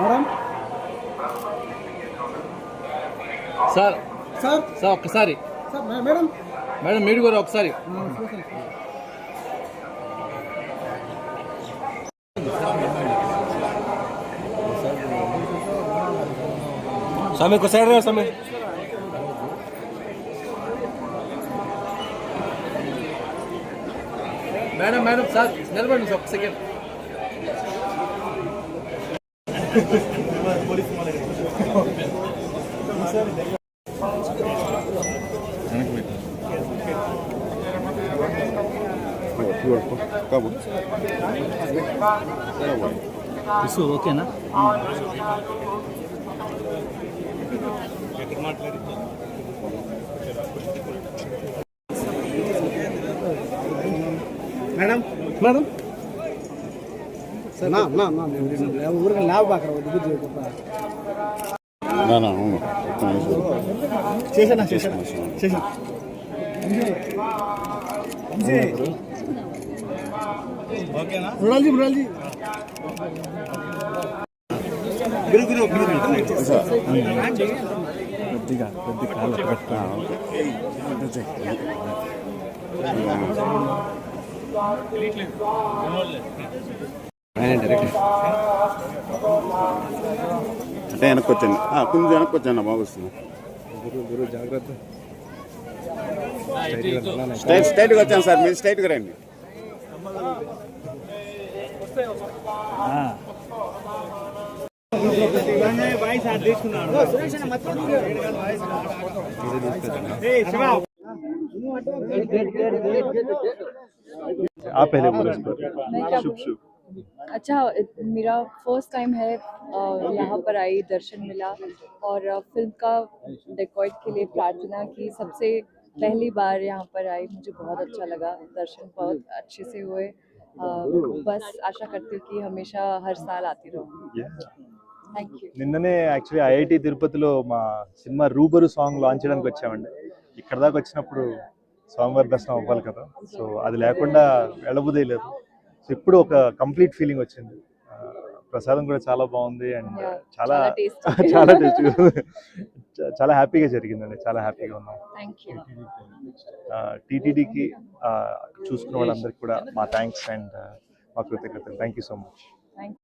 Madam sir sir sir ఒక్కసారి sir madam madam మీరు కూడా ఒకసారి समय को साइड रहे समय మేడం మేడం సార్ నిలబడండి సార్ ఒక సెకండ్ ఓకేనా మేడం మేడం నా నా నా ఊరికి లాభ బాకరా దిగు చేసానా చేసానా చేసా ఓకేనా మృణాల్జీ మృణాల్జీ గురు గురు కొద్దిగా కాళ్ళు పెట్టా అంటే వెనక్కి వచ్చాను కొంచెం వెనక్కి వచ్చాను బాగా వస్తుంది గురు జాగ్రత్త స్ట్రైట్గా వచ్చాను సార్ మీరు స్ట్రైట్గా రండి आप पहले बोलो शुभ शुभ। अच्छा, मेरा फर्स्ट टाइम है यहाँ पर आई, दर्शन मिला और फिल्म का डेकॉइट के लिए प्रार्थना की। सबसे पहली बार यहाँ पर आई, मुझे बहुत अच्छा लगा, दर्शन बहुत अच्छे से हुए। बस आशा करती हूँ कि हमेशा हर साल आती रहूँ। Thank you. నిన్ననే యాక్చువల్లీ ఐఐటి తిరుపతిలో మా సినిమా రూబరు సాంగ్ లాంచ్ చేయడానికి వచ్చామండి. ఇక్కడ దాకా వచ్చినప్పుడు స్వామివారి దర్శనం అవ్వాలి కదా, సో అది లేకుండా వెళ్ళబుదే లేదు. సో ఇప్పుడు ఒక కంప్లీట్ ఫీలింగ్ వచ్చింది. ప్రసాదం కూడా చాలా బాగుంది అండ్ చాలా చాలా టేస్టీ చాలా హ్యాపీగా జరిగిందండి, చాలా హ్యాపీగా ఉన్నాం. టీటీడీకి చూసుకున్న వాళ్ళందరికీ కూడా మా థ్యాంక్స్ అండ్ మా కృతజ్ఞతలు. Thank you so much.